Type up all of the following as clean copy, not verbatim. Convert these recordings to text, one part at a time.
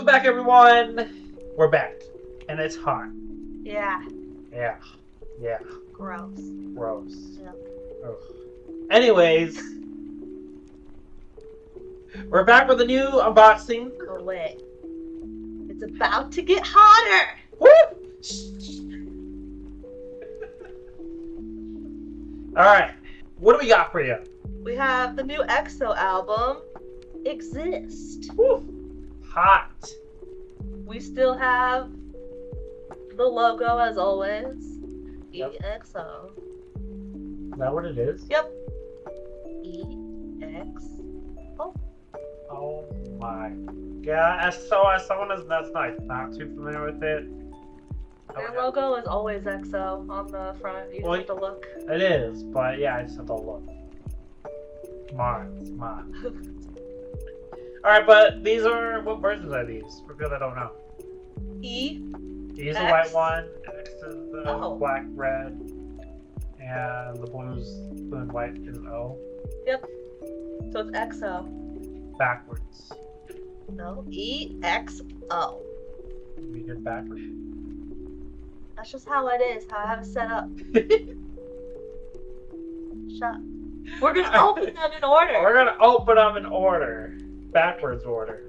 back, everyone. We're back, and it's hot. Yeah. Yeah. Gross. Gross. Yep. Ugh. Anyways, we're back with a new unboxing. Oh wait. It's about to get hotter. Woo! All right, what do we got for you? We have the new Exo album, Exist. Woo! Hot. We still have the logo as always. Yep. EXO. Is that what it is? Yep. EXO. Oh my god. So as someone that's not too familiar with it. Their logo is always EXO on the front. You just have to look. It is, but yeah, I just have to look. Come on. Alright, but these are, what versions are these? For people that don't know. E. E's the X. white one, X is the Oh. black, red, and the blue and white is O. Yep. So it's EXO. Backwards. No. EXO. We did backwards. That's just how it is, how I have it set up. Shut up. We're gonna open them in order. We're gonna open them in order. Backwards order.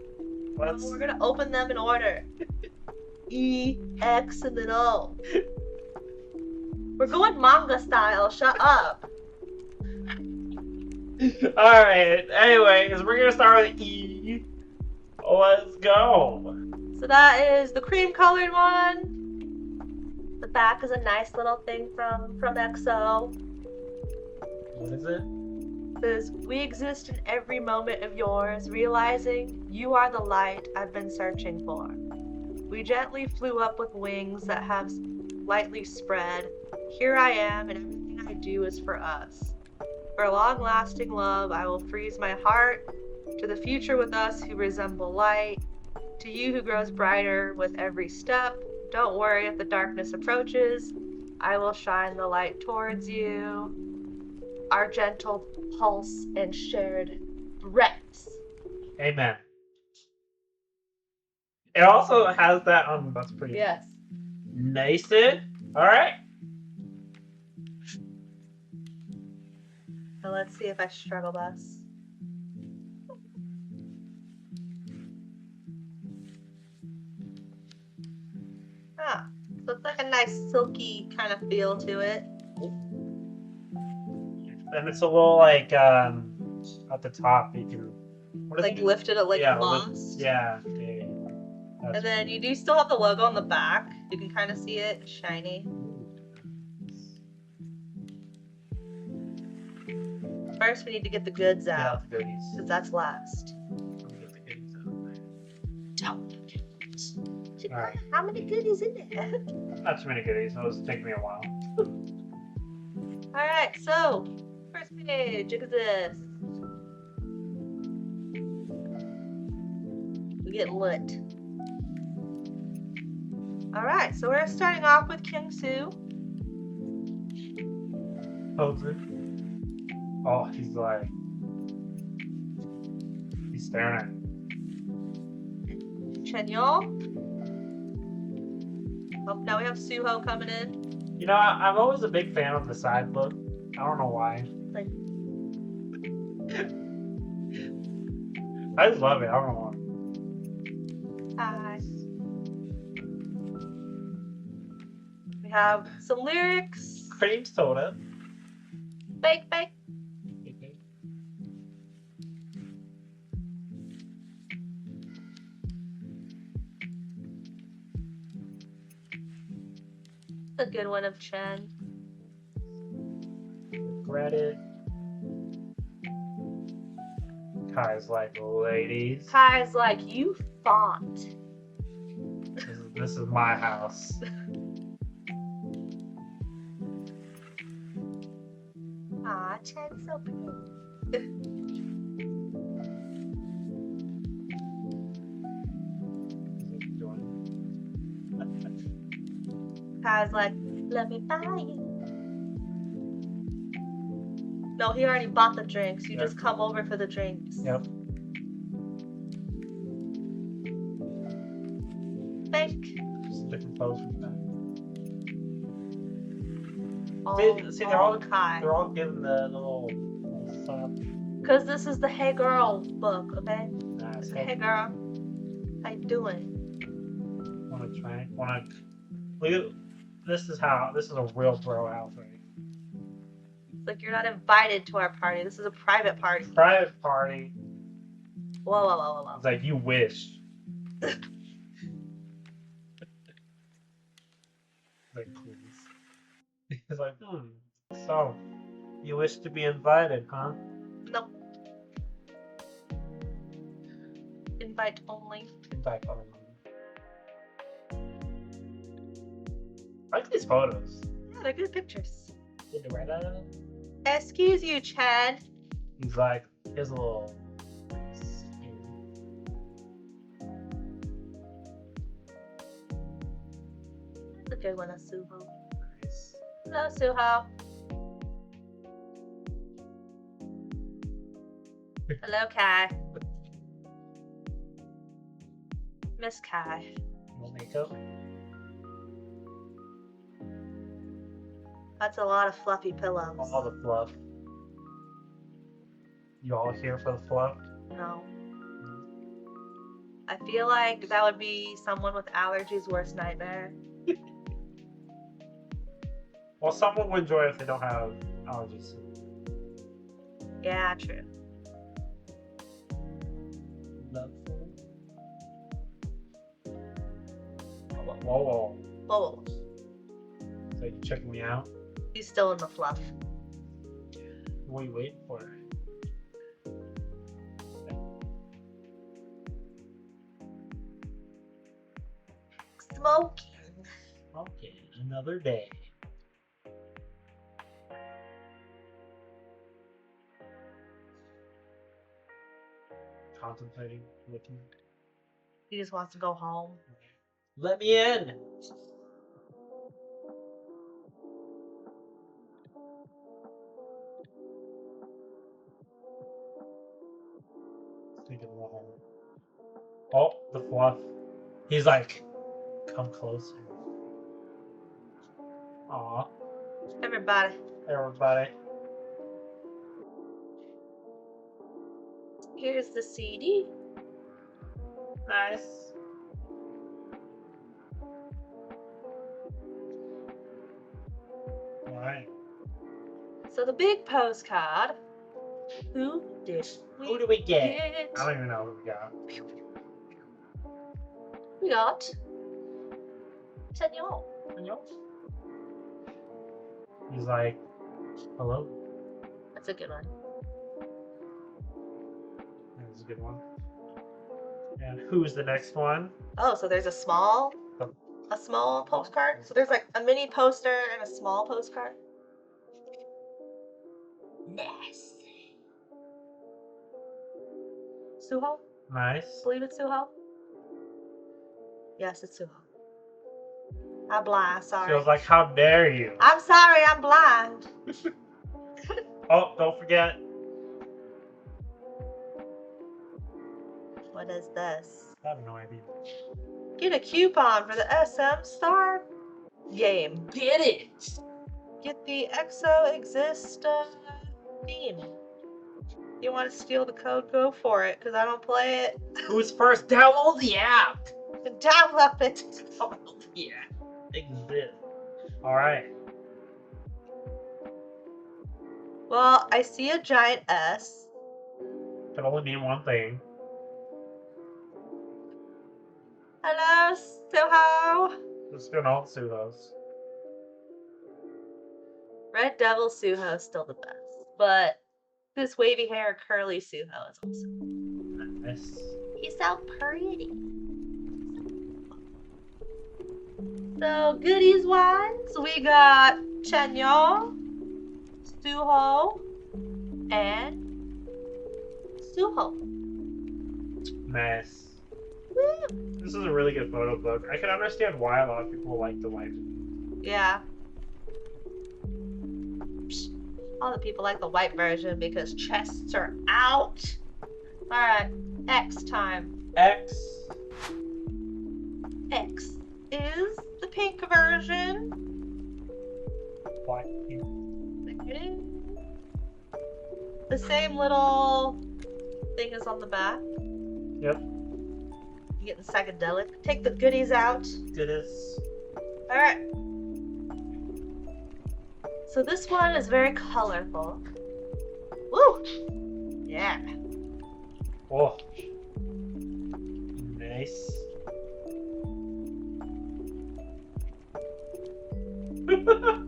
We're gonna open them in order. E, X, and then O. We're going manga style. Shut up. Alright, anyways, we're gonna start with E. Let's go. So that is the cream colored one. The back is a nice little thing from EXO. What is it? It says, "We exist in every moment of yours, realizing you are the light I've been searching for. We gently flew up with wings that have lightly spread. Here I am, and everything I do is for us. For long-lasting love, I will freeze my heart. To the future with us who resemble light. To you who grows brighter with every step. Don't worry if the darkness approaches. I will shine the light towards you. Our gentle pulse and shared breaths." Amen. It also has that that's pretty Yes. nice. Alright. Now let's see if I struggle this. Ah, so it's like a nice silky kind of feel to it. And it's a little like at the top you can Like lifted it like gloss. Yeah. And then you do still have the logo on the back. You can kind of see it shiny. First, we need to get the goods out. Yeah, the goodies. Because that's last. Get the goodies out. Alright. How many goodies in there? Not too many goodies. It'll just take me a while. Alright, so first page, Exist. We get lit. Alright, so we're starting off with Kyung-soo. Oh, he's like... He's staring at Chen-yeol. Oh, now we have Suho coming in. You know, I'm always a big fan of the side look. I don't know why. Like, I just love it. I don't know why. hi. We have some lyrics. Cream soda. Bake. A good one of Chen. Regret it. Kai's like, ladies, Kai's like, you font. this is my house. Aw, Chen's so pretty. Kai's like, let me buy you. No, he already bought the drinks. You just come over for the drinks. Yep. think. Just a different pose from that. See, they're all giving the little thumb. Because this is the Hey Girl book, okay? Nice. Hey girl, how you doing? Wanna try? Look at this is a real bro outfit. It's like you're not invited to our party. This is a private party. Private party. Whoa. It's like you wish. Like please. It's like, so you wish to be invited, huh? No. Invite only. Invite only. I like these photos. Yeah, they're good pictures. Cinderella. Excuse you, Chad. He's like, here's a little. That's a good one, that's Suho. Nice. Hello, Suho. Hello, Kai. Miss Kai. No makeup. That's a lot of fluffy pillows. All the fluff. You all here for the fluff? No. I feel like that would be someone with allergies' worst nightmare. Well, someone would enjoy it if they don't have allergies. Yeah, true. Whoa. Whoa. So you checking me out? He's still in the fluff. What are you waiting for? Smoking. Okay, another day. Contemplating, looking. He just wants to go home. Let me in. Thinking long. Oh, the fluff. He's like, come closer. Aw, Everybody. everybody. Here's the CD. Nice. Alright. So the big postcard. Who did Who do we get? get? I don't even know who we got. We got Senor. He's like, hello. That's a good one. That's a good one. And who's the next one? Oh, so there's a small postcard. So there's like a mini poster and a small postcard. Nice. Suho? Nice. Believe it's Suho? Yes, it's Suho. I'm blind, sorry. She was like, how dare you? I'm sorry, I'm blind. Oh, don't forget. What is this? I have no idea. Get a coupon for the SM Star game. Get it! Get the Exo Exist theme. You want to steal the code? Go for it, because I don't play it. Who's first? Download the app! Download it. Download the app. Exist. Alright. Well, I see a giant S. Can only mean one thing. Hello, Suho. Just doing all the Suhos. Red Devil Suho is still the best, but this wavy hair curly Suho is awesome. Nice. He's so pretty. So goodies wise, we got Chenyo, Suho, and Suho. Nice. Woo. This is a really good photo book. I can understand why a lot of people like the white. Yeah. All the people like the white version because chests are out. Alright, X time. X. X is the pink version. Black. The same little thing is on the back. Yep. You're getting psychedelic. Take the goodies out. Goodness. Alright. So this one is very colorful. Woo! Yeah. Oh. Nice.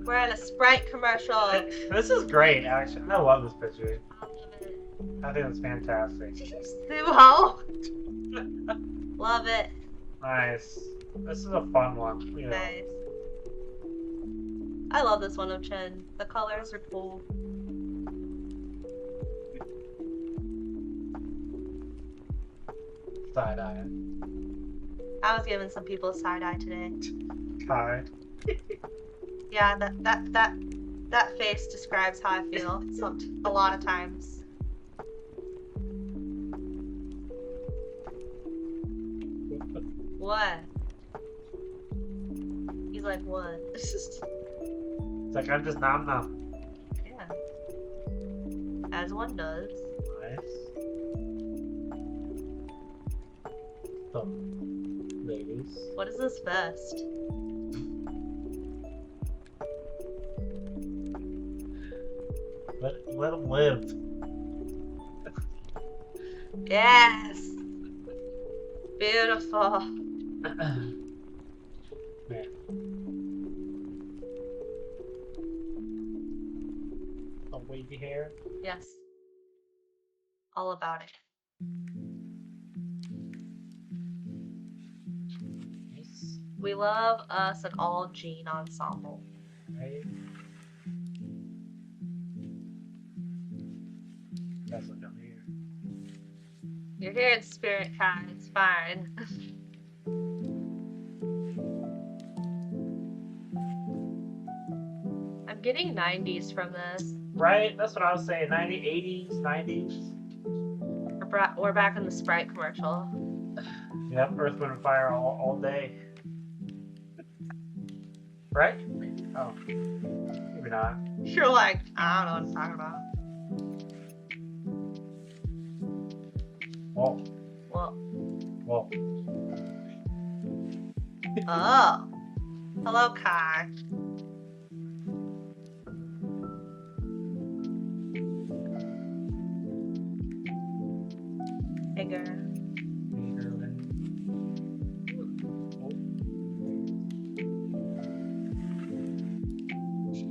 We're in a Sprite commercial. This is great, actually. I love this picture. I love it. I think it's fantastic. Suho! Love it. Nice. This is a fun one. You know. Nice. I love this one of Chen. The colors are cool. Side eye. I was giving some people side eye today. Hi. Yeah, that face describes how I feel a lot of times. What? He's like, what? It's like I'm just nom nom. Yeah. As one does. Nice. So, ladies. What is this vest? Let them live. Yes! Beautiful. Man. The wavy hair. Yes. All about it. Nice. We love us an all jean ensemble. Right. That's what I'm here. You're here in spirit, Kai. It's fine. I'm getting 90s from this. Right? That's what I was saying. 90s, 80s, 90s. We're back in the Sprite commercial. Yep, Earth, Wind, and Fire all day. Right? Oh. Maybe not. You're like, I don't know what I'm talking about. Whoa. Well, Whoa. oh. Hello, Kai. Hey, girl.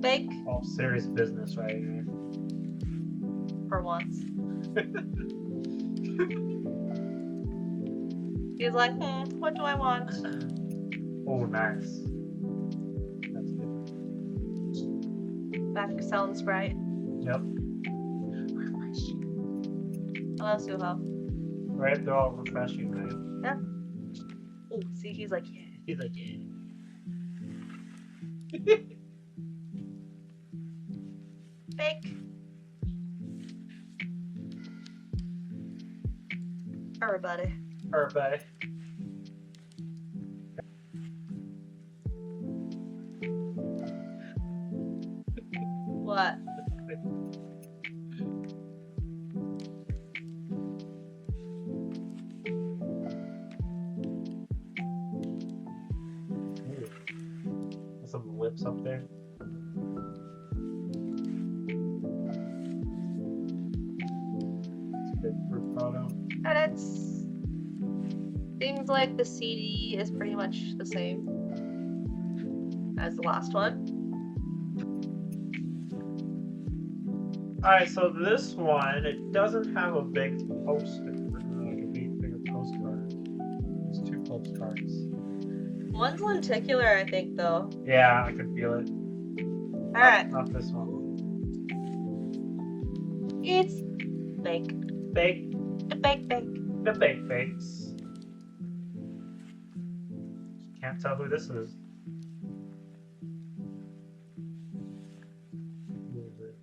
Fake Oh, serious business right here. for once. He's like, what do I want? Oh, nice. That's good. Back selling Sprite. Yep. Hello, Suho. Right? They're all refreshing, right? Yeah. Oh, see, he's like, yeah. He's like, yeah. Fake. Everybody. Everybody. What? Ooh. Some lips up there. It's a big group photo. And it's seems like the CD is pretty much the same as the last one. Alright, so this one, it doesn't have a big poster, like a bigger postcard. There's 2 postcards. One's lenticular, I think, though. Yeah, I can feel it. Alright. Not this one. It's fake. Fake. The fake. The fake fakes. Can't tell who this is. Who is it?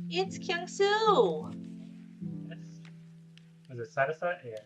It's Kyungsu. Yes. Is it side to side? Yeah.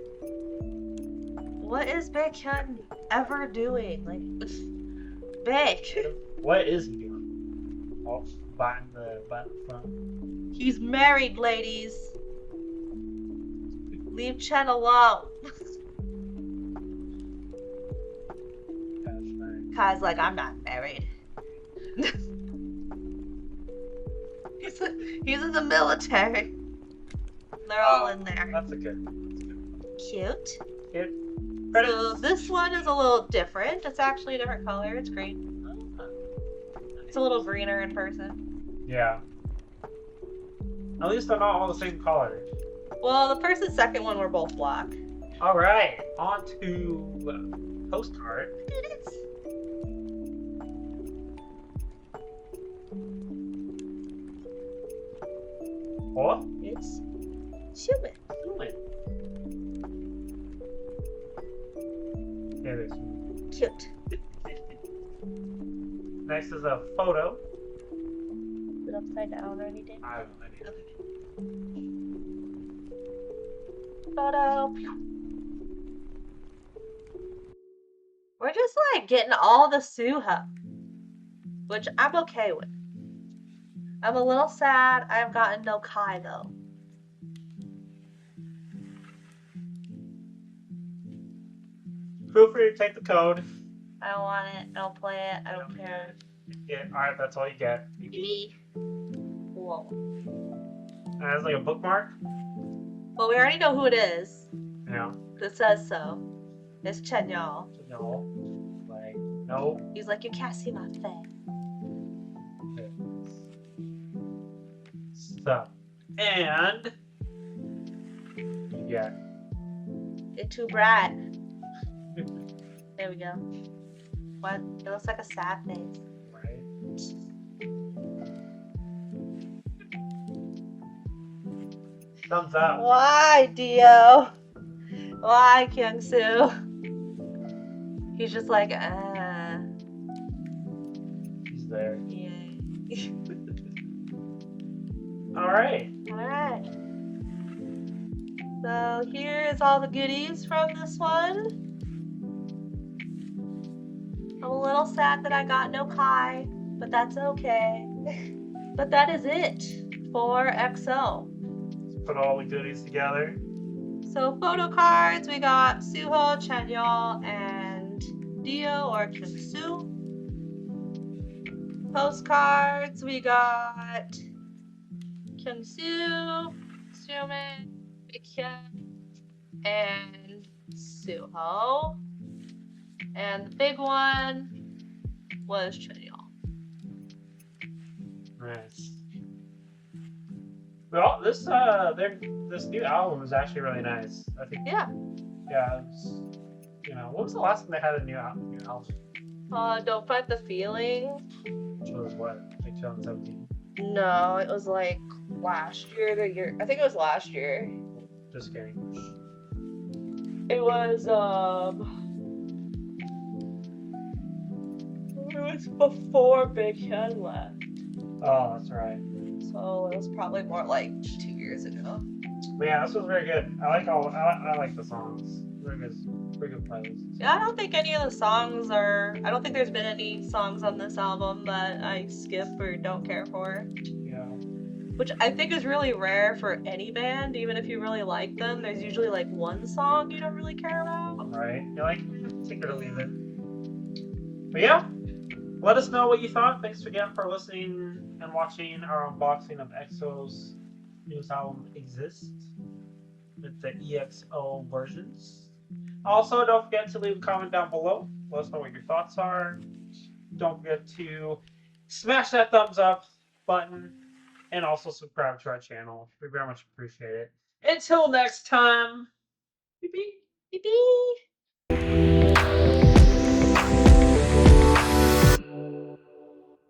What is Big Hyun ever doing? Like, Big. What is he doing? Oh, buying the front. He's married, ladies. Leave Chen alone. Kai's like, I'm not married. he's in the military. They're all in there. That's a good one. Cute. Cute. So this one is a little different. It's actually a different color. It's green. It's a little greener in person. Yeah. At least they're not all the same color. Well, the first and second one were both black. All right, on to postcard. What? It's human. Yeah, there's Cute. Next is a photo. Is it upside down or anything? I have no idea. Okay. Photo. We're just like getting all the Suha, which I'm okay with. I'm a little sad I've gotten no Kai though. Feel free to take the code. I don't want it. I don't play it. I don't care. Yeah, alright, that's all you get. Me. Whoa. And it's like a bookmark. Well, we already know who it is. Yeah. It says so. It's Chen Yao. No. Like, no. He's like, you can't see my face. So, and you get It's too bright. There we go. What? It looks like a sad face. right. Thumbs up. Why, Dio? Why, Kyung Soo? He's just like, He's there. Yeah. Alright. Alright. So here's all the goodies from this one. I'm a little sad that I got no Kai, but that's okay. But that is it for EXO. Let's put all the goodies together. So photo cards, we got Suho, Chanyeol, and Dio or Kyung Soo. Postcards, we got Kyung Soo, Sumin, Baekhyun, and Suho. And the big one was Chanyeol. Nice. Well, this new album is actually really nice. I think. Yeah. Yeah. What was the last time they had a new album? Don't Fight the Feeling. Which was what, like 2017? No, it was like last year, the year. I think it was last year. Just kidding. It was before Big Hyun left. Oh, that's right. So it was probably more like 2 years ago. But yeah, this was very good. I like the songs. Very good playlist. Yeah, I don't think any of the songs are. I don't think there's been any songs on this album that I skip or don't care for. Yeah. Which I think is really rare for any band. Even if you really like them, there's usually like one song you don't really care about. Right. You're like, take it or leave it. But yeah, let us know what you thought. Thanks again for listening and watching our unboxing of EXO's newest album, Exist, with the EXO versions. Also, don't forget to leave a comment down below. Let us know what your thoughts are. Don't forget to smash that thumbs up button and also subscribe to our channel. We very much appreciate it. Until next time, beep beep. Beep beep.